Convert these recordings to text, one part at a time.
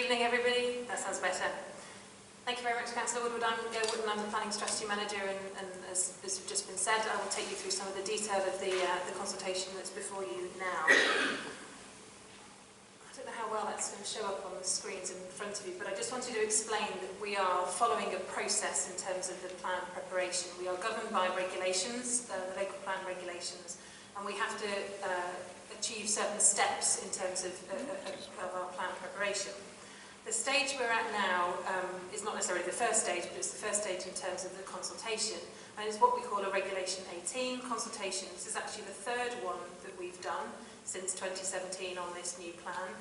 evening, everybody. That sounds better. Thank you very much, Councillor Woodward. I'm Gayle Wootton. I'm the Planning Strategy Manager, and as has just been said, I will take you through some of the detail of the consultation that's before you now. I don't know how well that's going to show up on the screens in front of you, but I just wanted to explain that we are following a process in terms of the plan preparation. We are governed by regulations, the local plan regulations, and we have to achieve certain steps in terms of our plan preparation. The stage we're at now is not necessarily the first stage, but it's the first stage in terms of the consultation, and it's what we call a Regulation 18 consultation. This is actually the third one that we've done since 2017 on this new plan.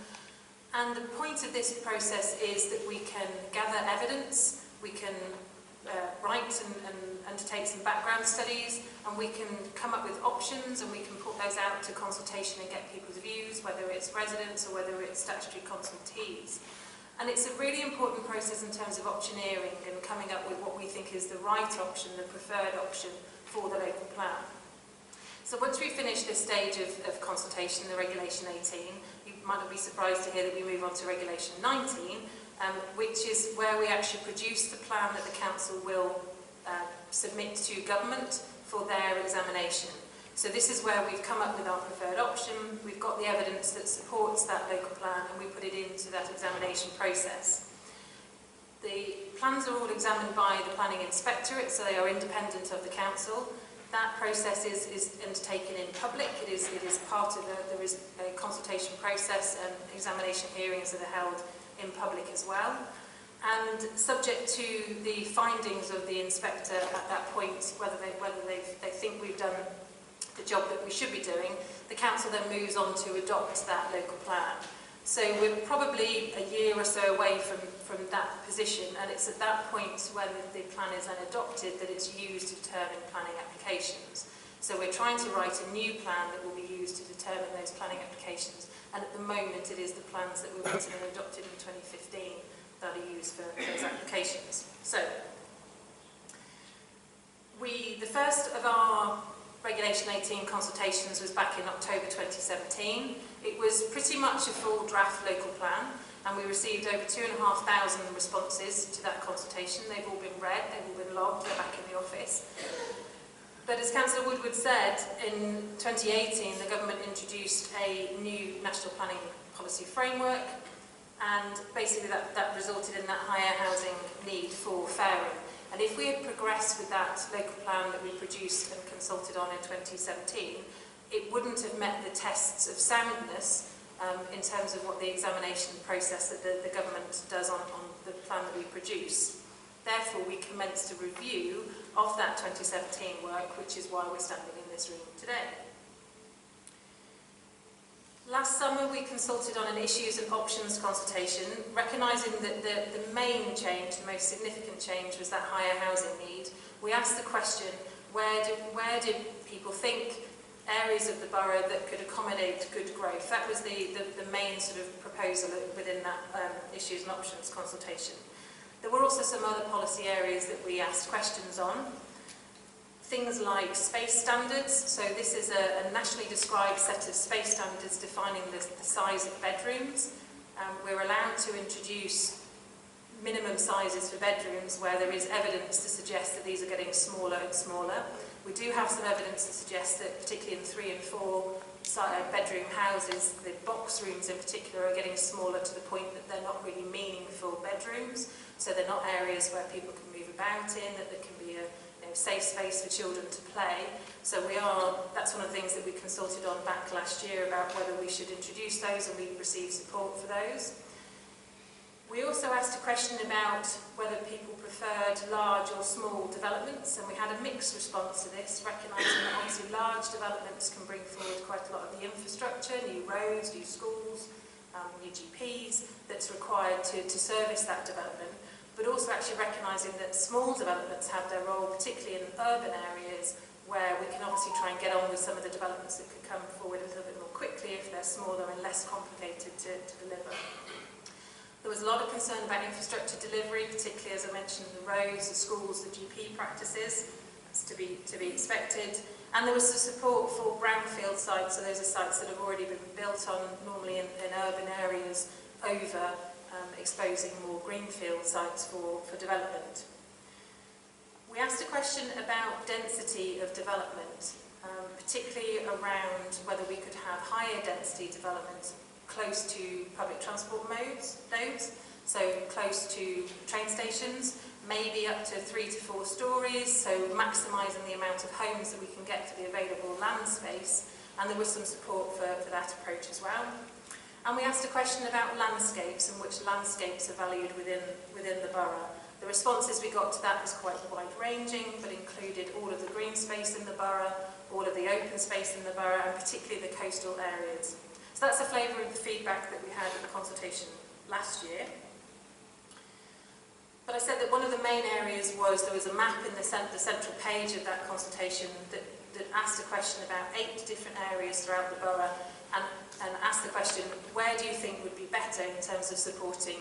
And the point of this process is that we can gather evidence, we can write and undertake some background studies, and we can come up with options, and we can put those out to consultation and get people's views, whether it's residents or whether it's statutory consultees. And it's a really important process in terms of optioneering and coming up with what we think is the right option, the preferred option for the local plan. So once we finish this stage of consultation, the Regulation 18, you might not be surprised to hear that we move on to Regulation 19, which is where we actually produce the plan that the council will submit to government for their examination. So this is where we've come up with our preferred option, we've got the evidence that supports that local plan, and we put it into that examination process. The plans are all examined by the planning inspectorate, so they are independent of the council. That process is undertaken in public. It is part of there is a consultation process, and examination hearings that are held in public as well. And subject to the findings of the inspector at that point, whether they think we've done the job that we should be doing, the council then moves on to adopt that local plan. So we're probably a year or so away from that position, and it's at that point when the plan is then adopted that it's used to determine planning applications. So we're trying to write a new plan that will be used to determine those planning applications, and at the moment it is the plans that were written and adopted in 2015 that are used for those applications. So the first of our Regulation 18 consultations was back in October 2017. It was pretty much a full draft local plan, and we received over 2,500 responses to that consultation. They've all been read, they've all been logged, they're back in the office. But as Councillor Woodward said, in 2018 the government introduced a new national planning policy framework, and basically that resulted in that higher housing need for Fareham. And if we had progressed with that local plan that we produced and consulted on in 2017, it wouldn't have met the tests of soundness in terms of what the examination process that the government does on the plan that we produce. Therefore, we commenced a review of that 2017 work, which is why we're standing in this room today. Last summer we consulted on an issues and options consultation, recognising that the main change, the most significant change, was that higher housing need. We asked the question, where did people think areas of the borough that could accommodate good growth? That was the main sort of proposal within that issues and options consultation. There were also some other policy areas that we asked questions on. Things like space standards, so this is a nationally described set of space standards defining the size of bedrooms. We're allowed to introduce minimum sizes for bedrooms where there is evidence to suggest that these are getting smaller and smaller. We do have some evidence to suggest that particularly in 3 and 4 bedroom houses, the box rooms in particular are getting smaller to the point that they're not really meaningful bedrooms, so they're not areas where people can move about in, that there can be a safe space for children to play. So that's one of the things that we consulted on back last year about whether we should introduce those, and we received support for those. We also asked a question about whether people preferred large or small developments, and we had a mixed response to this, recognising that obviously large developments can bring forward quite a lot of the infrastructure, new roads, new schools, new GPs that's required to service that development, but also actually recognising that small developments have their role, particularly in urban areas, where we can obviously try and get on with some of the developments that could come forward a little bit more quickly if they're smaller and less complicated to deliver. There was a lot of concern about infrastructure delivery, particularly, as I mentioned, the roads, the schools, the GP practices. That's to be expected. And there was the support for brownfield sites, so those are sites that have already been built on, normally in urban areas, over exposing more greenfield sites for development. We asked a question about density of development, particularly around whether we could have higher density development close to public transport nodes, so close to train stations, maybe up to 3 to 4 stories, so maximising the amount of homes that we can get for the available land space, and there was some support for that approach as well. And we asked a question about landscapes and which landscapes are valued within the borough. The responses we got to that was quite wide-ranging, but included all of the green space in the borough, all of the open space in the borough, and particularly the coastal areas. So that's a flavour of the feedback that we had at the consultation last year. But I said that one of the main areas was there was a map in the central page of that consultation that asked a question about 8 different areas throughout the borough and asked the question, where do you think would be better in terms of supporting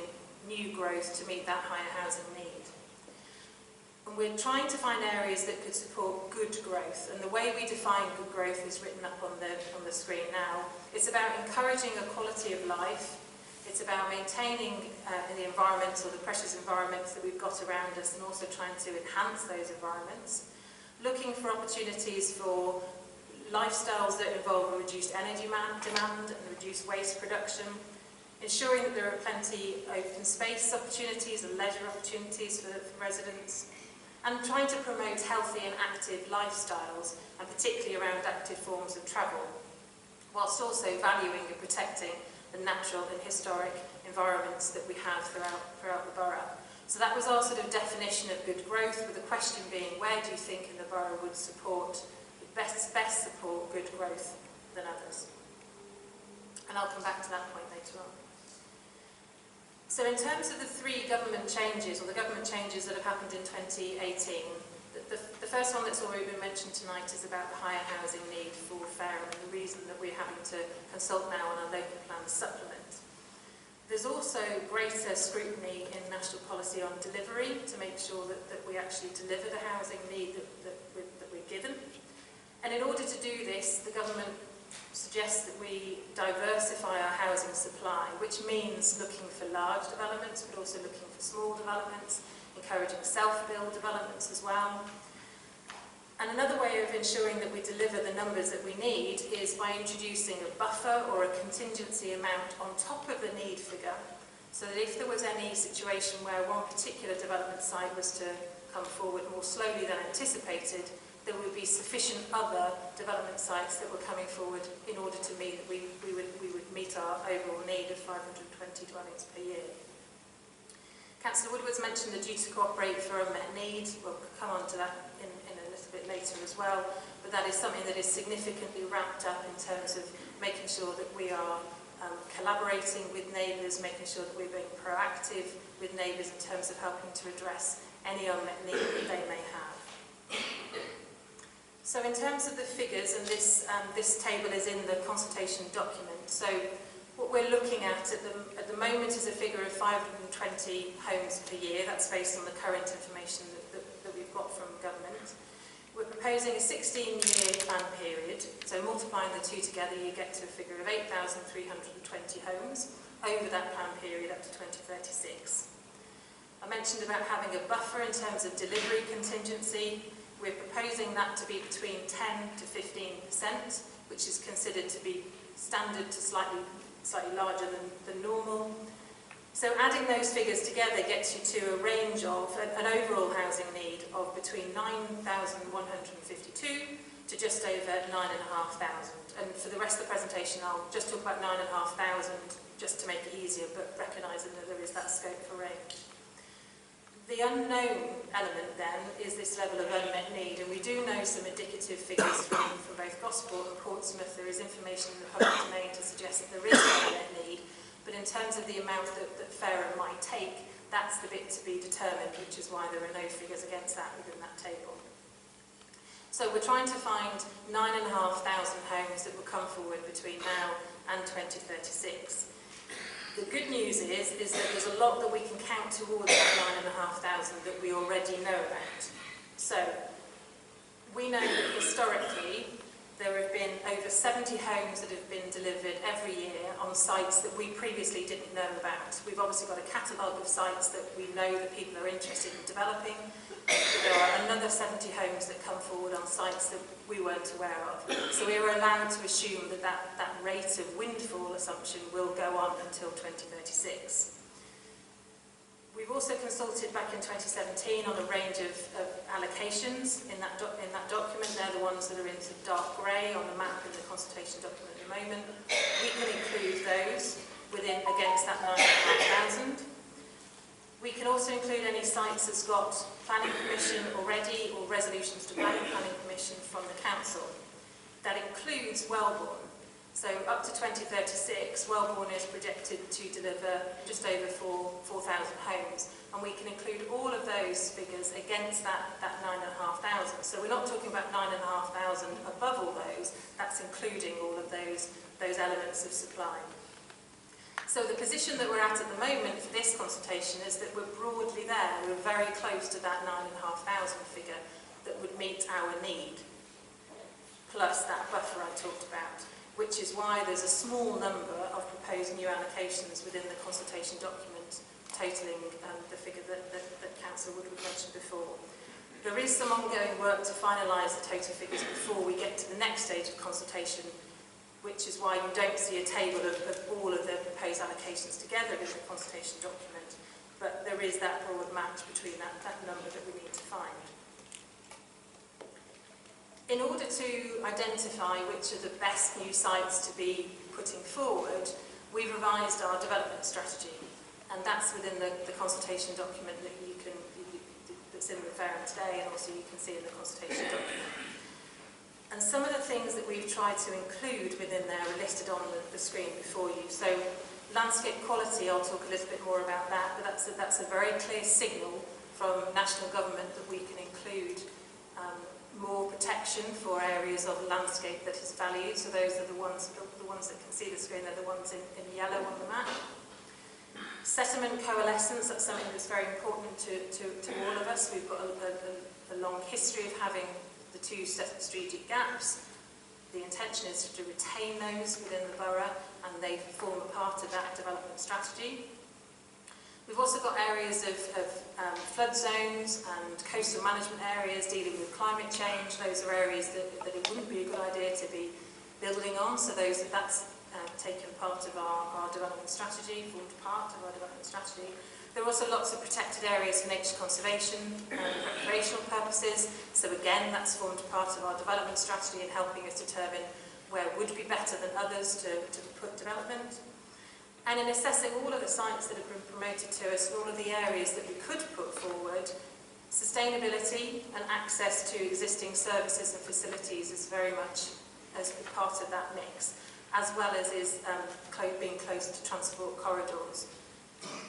new growth to meet that higher housing need? And we're trying to find areas that could support good growth, and the way we define good growth is written up on the screen now. It's about encouraging a quality of life. It's about maintaining the environments or the precious environments that we've got around us and also trying to enhance those environments. Looking for opportunities for lifestyles that involve a reduced energy demand and reduced waste production. Ensuring that there are plenty open space opportunities and leisure opportunities for residents. And trying to promote healthy and active lifestyles, and particularly around active forms of travel, whilst also valuing and protecting the natural and historic environments that we have throughout the borough. So that was our sort of definition of good growth, with the question being, where do you think in the borough would best support good growth than others? And I'll come back to that point later on. So in terms of the 3 government changes, or the government changes that have happened in 2018, the first one that's already been mentioned tonight is about the higher housing need for Fareham and the reason that we're having to consult now on our local plan supplement. There's also greater scrutiny in national policy on delivery to make sure that we actually deliver the housing need that we're given. And in order to do this, the government suggests that we diversify our housing supply, which means looking for large developments, but also looking for small developments, encouraging self-build developments as well. And another way of ensuring that we deliver the numbers that we need is by introducing a buffer or a contingency amount on top of the need figure, so that if there was any situation where one particular development site was to come forward more slowly than anticipated, there would be sufficient other development sites that were coming forward in order to mean that we would meet our overall need of 520 dwellings per year. Councillor Woodward's mentioned the due to cooperate for unmet need. We'll come on to that in a little bit later as well, but that is something that is significantly wrapped up in terms of making sure that we are collaborating with neighbours, making sure that we're being proactive with neighbours in terms of helping to address any unmet need that they may have. So in terms of the figures, and this table is in the consultation document, so what we're looking at the moment is a figure of 520 homes per year. That's based on the current information that we've got from government. We're proposing a 16-year plan period, so multiplying the 2 together you get to a figure of 8,320 homes over that plan period up to 2036. I mentioned about having a buffer in terms of delivery contingency. We're proposing that to be between 10 to 15%, which is considered to be standard to slightly larger than normal. So adding those figures together gets you to a range of an overall housing need of between 9,152 to just over 9,500. And for the rest of the presentation, I'll just talk about 9,500 just to make it easier, but recognising that there is that scope for range. The unknown element then is this level of unmet need, and we do know some indicative figures from both Gosport and Portsmouth. There is information in the public domain to suggest that there is an unmet need, but in terms of the amount that Fareham might take, that's the bit to be determined, which is why there are no figures against that within that table. So we're trying to find 9,500 homes that will come forward between now and 2036. The good news is that there's a lot that we can count towards that 9,500 that we already know about. So we know that historically there have been over 70 homes that have been delivered every year on sites that we previously didn't know about. We've obviously got a catalogue of sites that we know that people are interested in developing. There are another 70 homes that come forward on sites that we weren't aware of. So we were allowed to assume that that rate of windfall assumption will go on until 2036. We've also consulted back in 2017 on a range of allocations in that document. They're the ones that are in sort of dark grey on the map in the consultation document at the moment. We can include those against that 9,500. We can also include any sites that's got planning permission already or resolutions to planning permission from the council. That includes Wellbourne. So up to 2036, Wellbourne is projected to deliver just over 4,000 homes, and we can include all of those figures against that 9,500. So we're not talking about 9,500 above all those, that's including all of those elements of supply. So the position that we're at the moment for this consultation is that we're broadly there, we're very close to that 9,500 figure that would meet our need, plus that buffer I talked about, which is why there's a small number of proposed new allocations within the consultation document, totalling the figure that Councillor Wootton mentioned before. There is some ongoing work to finalise the total figures before we get to the next stage of consultation, which is why you don't see a table of all of the proposed allocations together in the consultation document, but there is that broad match between that number that we need to find. In order to identify which are the best new sites to be putting forward, we've revised our development strategy, and that's within the consultation document that that's in the referendum today, and also you can see in the consultation document. And some of the things that we've tried to include within there are listed on the screen before you. So landscape quality, I'll talk a little bit more about that, but that's a very clear signal from national government that we can include more protection for areas of landscape that is valued. So those are the ones that can see the screen, they're the ones in yellow on the map. Settlement coalescence, that's something that's very important to all of us. We've got a long history of having the two strategic gaps. The intention is to retain those within the borough, and they form a part of that development strategy. We've also got areas of flood zones and coastal management areas dealing with climate change. Those are areas that it wouldn't be a good idea to be building on, so that's taken part of our development strategy, formed part of our development strategy. There are also lots of protected areas for nature conservation and recreational purposes, so again that's formed part of our development strategy in helping us determine where would be better than others to put development. And in assessing all of the sites that have been promoted to us, all of the areas that we could put forward, sustainability and access to existing services and facilities is very much as part of that mix, as well as being close to transport corridors.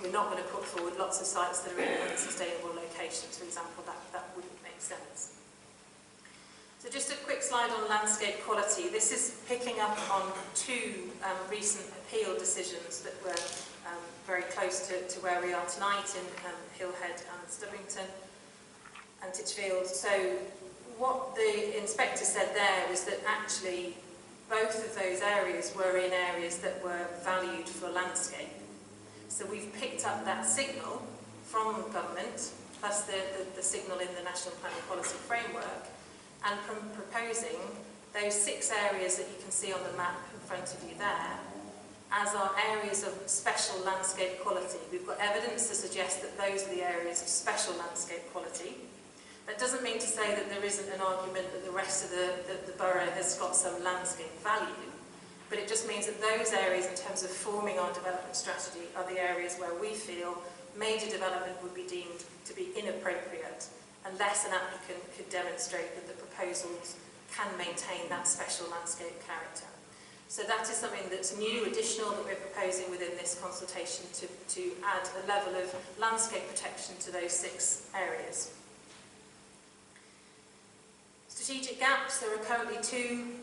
We're not going to put forward lots of sites that are in unsustainable locations, for example, that wouldn't make sense. So just a quick slide on landscape quality. This is picking up on two recent appeal decisions that were very close to where we are tonight in Hillhead and Stubbington and Titchfield. So what the inspector said there was that actually both of those areas were in areas that were valued for landscape. So we've picked up that signal from government, plus the signal in the National Planning Policy Framework, and from proposing those 6 areas that you can see on the map in front of you there as our areas of special landscape quality. We've got evidence to suggest that those are the areas of special landscape quality. That doesn't mean to say that there isn't an argument that the rest of the borough has got some landscape value, but it just means that those areas, in terms of forming our development strategy, are the areas where we feel major development would be deemed to be inappropriate unless an applicant could demonstrate that the proposals can maintain that special landscape character. So that is something that's new, additional, that we're proposing within this consultation to add a level of landscape protection to those 6 areas. Strategic gaps, there are currently 2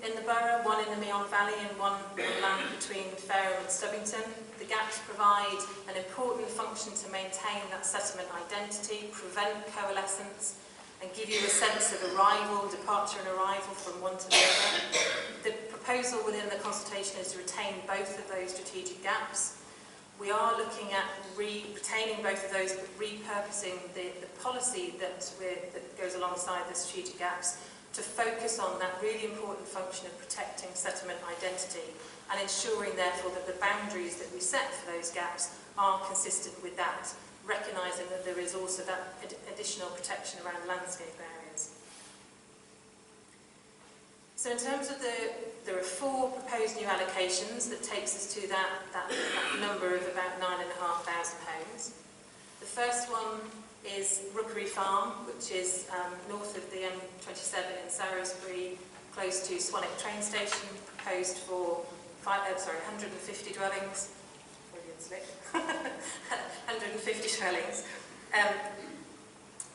in the borough, one in the Meon Valley and one on land between Fareham and Stubbington. The gaps provide an important function to maintain that settlement identity, prevent coalescence, and give you a sense of arrival, departure and arrival from one to the other. The proposal within the consultation is to retain both of those strategic gaps. We are looking at retaining both of those, but repurposing the policy that goes alongside the strategic gaps to focus on that really important function of protecting settlement identity and ensuring, therefore, that the boundaries that we set for those gaps are consistent with that, recognising that there is also that additional protection around landscape areas. So in terms of there are 4 proposed new allocations that takes us to that number of about 9,500 homes. The first one is Rookery Farm, which is north of the M27 in Salisbury, close to Swanwick train station, proposed for 150 dwellings. 150 dwellings.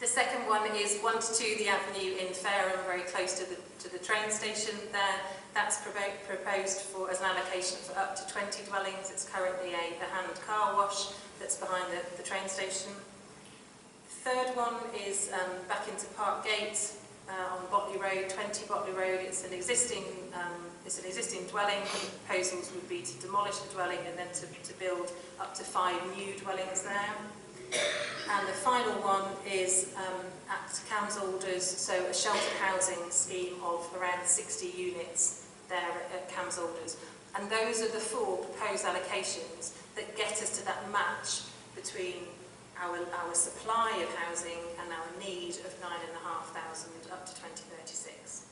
The second one is 1 to 2 the Avenue in Fareham, very close to the train station there. That's proposed for as an allocation for up to 20 dwellings. It's currently a hand car wash that's behind the train station. The third one is back into Park Gate on Botley Road, 20 Botley Road. It's an existing dwelling. The proposals would be to demolish the dwelling and then to build up to 5 new dwellings there. And the final one is at Cams Alders, so a sheltered housing scheme of around 60 units there at Cams Alders. And those are the 4 proposed allocations that get us to that match between our supply of housing and our need of 9,500 up to 2036.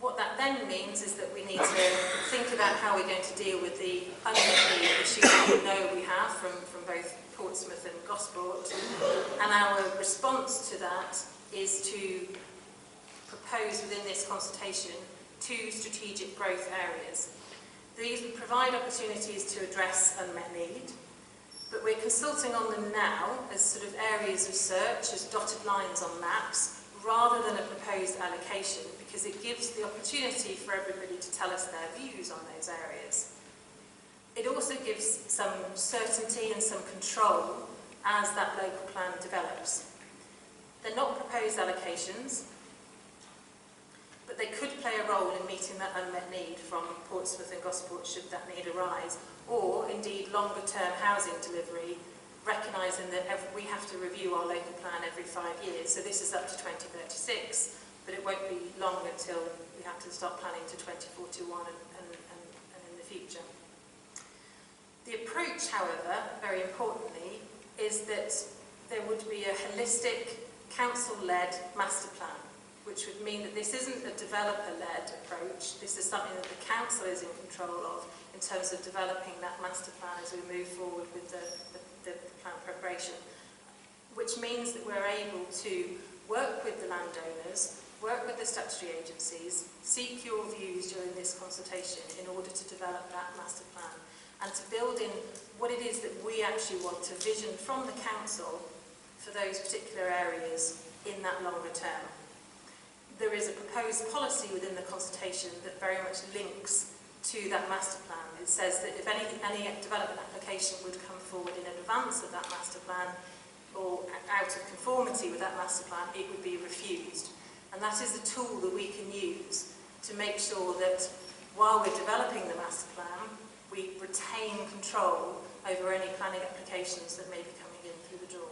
What that then means is that we need to think about how we're going to deal with the unmet need issues that we know we have from both Portsmouth and Gosport. And our response to that is to propose within this consultation 2 strategic growth areas. These would provide opportunities to address unmet need, but we're consulting on them now as sort of areas of search, as dotted lines on maps, rather than a proposed allocation, because it gives the opportunity for everybody to tell us their views on those areas. It also gives some certainty and some control as that local plan develops. They're not proposed allocations, but they could play a role in meeting that unmet need from Portsmouth and Gosport should that need arise, or indeed longer term housing delivery, recognising that we have to review our local plan every 5 years. So this is up to 2036, but it won't be long until we have to start planning to 2041 and in the future. The approach, however, very importantly, is that there would be a holistic, council-led master plan, which would mean that this isn't a developer-led approach. This is something that the council is in control of in terms of developing that master plan as we move forward with the plan preparation, which means that we're able to work with the landowners, work with the statutory agencies, seek your views during this consultation in order to develop that master plan and to build in what it is that we actually want to vision from the council for those particular areas in that longer term. There is a proposed policy within the consultation that very much links to that master plan. It says that if any development application would come forward in advance of that master plan or out of conformity with that master plan, it would be refused. And that is a tool that we can use to make sure that while we're developing the master plan, we retain control over any planning applications that may be coming in through the door.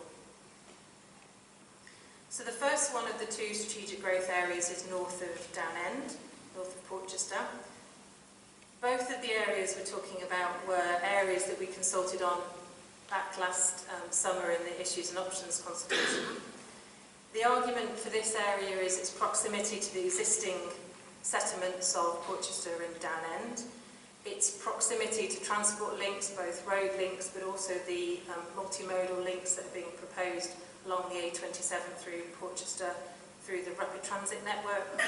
So the first one of the 2 strategic growth areas is north of Downend, north of Portchester. Both of the areas we're talking about were areas that we consulted on back last summer in the Issues and Options consultation. The argument for this area is its proximity to the existing settlements of Portchester and Downend, its proximity to transport links, both road links but also the multimodal links that are being proposed along the A27 through Portchester through the rapid transit network.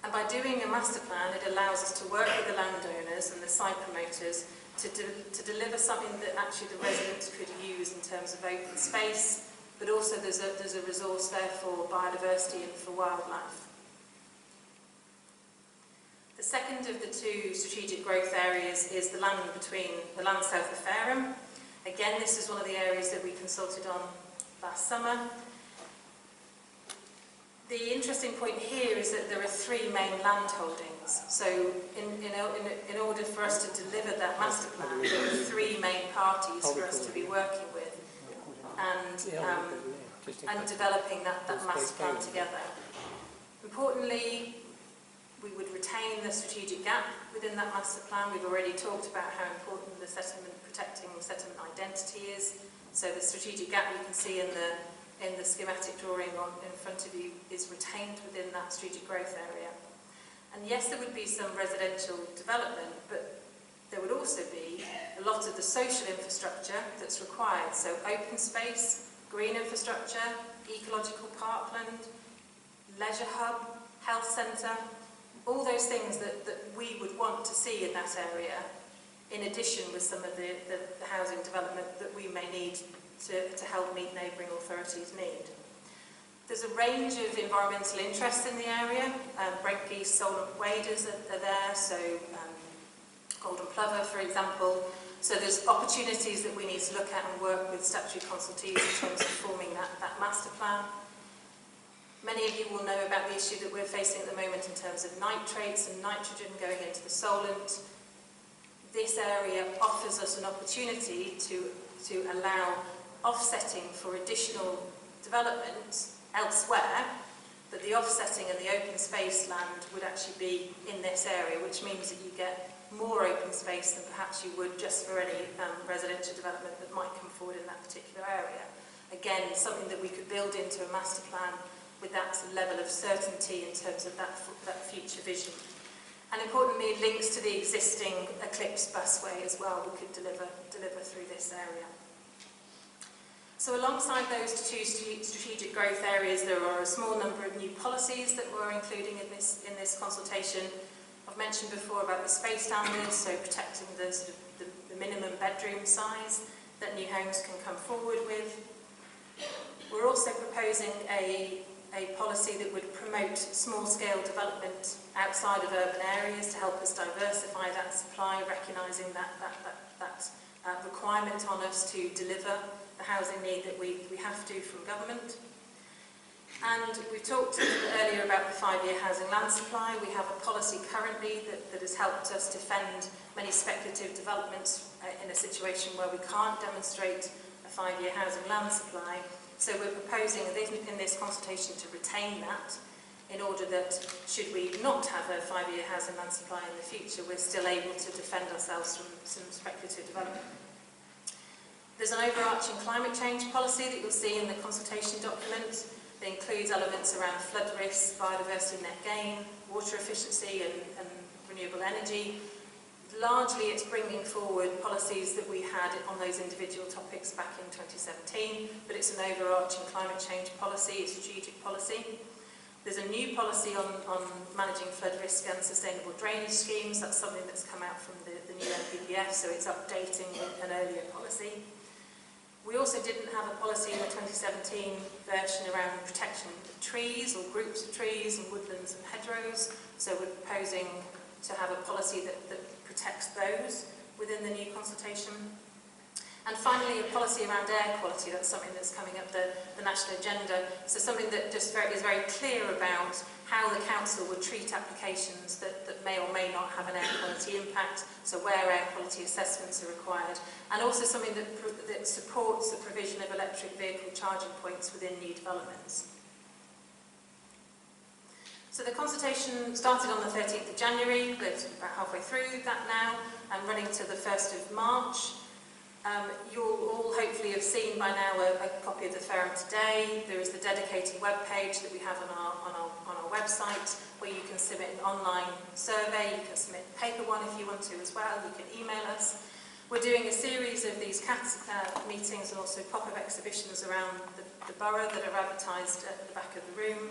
And by doing a master plan, it allows us to work with the landowners and the site promoters to deliver something that actually the residents could use in terms of open space, but also there's a resource there for biodiversity and for wildlife. The second of the 2 strategic growth areas is the land south of Fareham. Again, this is one of the areas that we consulted on last summer. The interesting point here is that there are three main land holdings. So in order for us to deliver that master plan, there are three main parties for us to be working with and developing that master plan together. Importantly, we would retain the strategic gap within that master plan. We've already talked about how important the protecting settlement identity is. So the strategic gap you can see in the schematic drawing in front of you is retained within that strategic growth area. And yes, there would be some residential development, but there would also be a lot of the social infrastructure that's required. So open space, green infrastructure, ecological parkland, leisure hub, health centre, all those things that we would want to see in that area, in addition with some of the housing development that we may need to help meet neighbouring authorities' need. There's a range of environmental interests in the area. Brent geese, solent waders are there, so golden plover, for example. So there's opportunities that we need to look at and work with statutory consultees in terms of forming that master plan. Many of you will know about the issue that we're facing at the moment in terms of nitrates and nitrogen going into the solent. This area offers us an opportunity to allow offsetting for additional development elsewhere, but the offsetting and the open space land would actually be in this area, which means that you get more open space than perhaps you would just for any residential development that might come forward in that particular area. Again, something that we could build into a master plan with that level of certainty in terms of that future vision. And importantly, links to the existing Eclipse busway as well we could deliver through this area. So alongside those two strategic growth areas, there are a small number of new policies that we're including in this consultation. I've mentioned before about the space standards, so protecting the minimum bedroom size that new homes can come forward with. We're also proposing a policy that would promote small-scale development outside of urban areas to help us diversify that supply, recognising that requirement on us to deliver the housing need that we have to from government. And we talked earlier about the 5-year housing land supply. We have a policy currently that has helped us defend many speculative developments in a situation where we can't demonstrate a 5-year housing land supply. So we're proposing in this consultation to retain that in order that, should we not have a 5-year housing land supply in the future, we're still able to defend ourselves from some speculative development. There's an overarching climate change policy that you'll see in the consultation document. It includes elements around flood risk, biodiversity net gain, water efficiency and renewable energy. Largely it's bringing forward policies that we had on those individual topics back in 2017, but it's an overarching climate change policy, a strategic policy. There's a new policy on managing flood risk and sustainable drainage schemes. That's something that's come out from the new NPPF, so it's updating an earlier policy. We also didn't have a policy in the 2017 version around protection of trees or groups of trees and woodlands and hedgerows, so we're proposing to have a policy that protects those within the new consultation. And finally, a policy around air quality. That's something that's coming up the national agenda. So something that just is very clear about how the council would treat applications that may or may not have an air quality impact, so where air quality assessments are required, and also something that supports the provision of electric vehicle charging points within new developments. So the consultation started on the 13th of January, we're about halfway through that now, and running to the 1st of March. You'll all hopefully have seen by now a copy of the Ferrum today. There is the dedicated web page that we have on our website, where you can submit an online survey, you can submit a paper one if you want to as well, you can email us. We're doing a series of these meetings and also pop-up exhibitions around the borough that are advertised at the back of the room.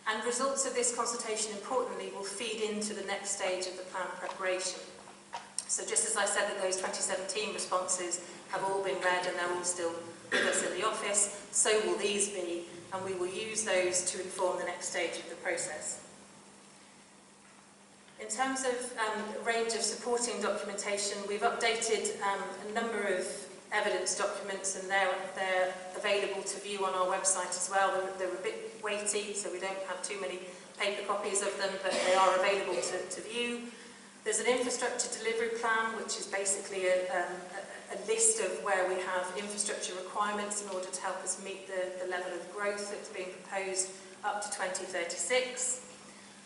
And results of this consultation, importantly, will feed into the next stage of the plan preparation. So just as I said that those 2017 responses have all been read and they're all still with us in the office, so will these be, and we will use those to inform the next stage of the process. In terms of a range of supporting documentation, we've updated a number of evidence documents, and they're available to view on our website as well. They're a bit weighty, so we don't have too many paper copies of them, but they are available to view. There's an infrastructure delivery plan, which is basically a list of where we have infrastructure requirements in order to help us meet the level of growth that's being proposed up to 2036.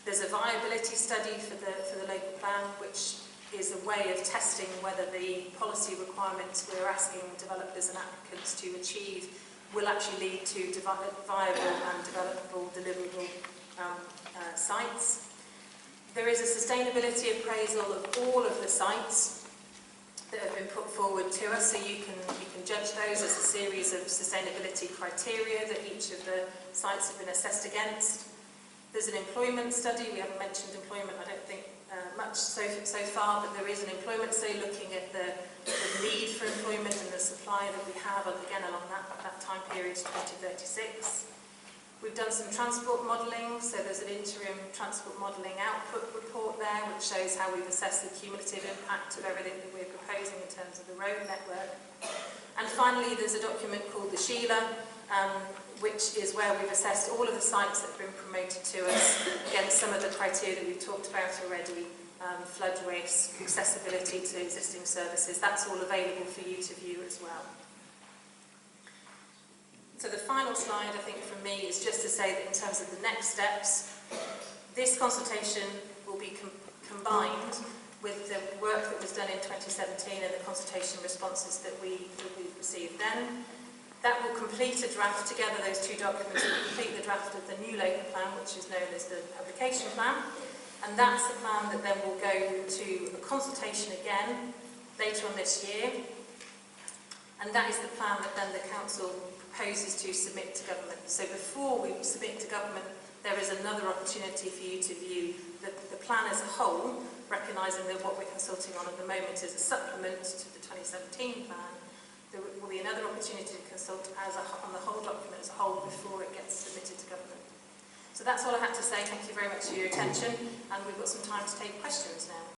There's a viability study for the local plan, which is a way of testing whether the policy requirements we're asking developers and applicants to achieve will actually lead to viable and developable, deliverable sites. There is a sustainability appraisal of all of the sites that have been put forward to us, so you can judge those as a series of sustainability criteria that each of the sites have been assessed against. There's an employment study. We haven't mentioned employment, I don't think, much so far, but there is an employment study looking at the need for employment and the supply that we have, again, along that time period to 2036. We've done some transport modelling, so there's an interim transport modelling output report there, which shows how we've assessed the cumulative impact of everything that we're proposing in terms of the road network. And finally, there's a document called the Sheila, which is where we've assessed all of the sites that have been promoted to us against some of the criteria that we've talked about already, flood risk, accessibility to existing services. That's all available for you to view as well. So the final slide, I think, from me is just to say that in terms of the next steps, this consultation will be combined with the work that was done in 2017 and the consultation responses that we received then. That will complete a draft, together those two documents will complete the draft of the new local plan, which is known as the publication plan. And that's the plan that then will go to a consultation again later on this year. And that is the plan that then the council proposes to submit to government. So before we submit to government, there is another opportunity for you to view the plan as a whole, recognising that what we're consulting on at the moment is a supplement to the 2017 plan. There will be another opportunity to consult on the whole document as a whole before it gets submitted to government. So that's all I had to say. Thank you very much for your attention, and we've got some time to take questions now.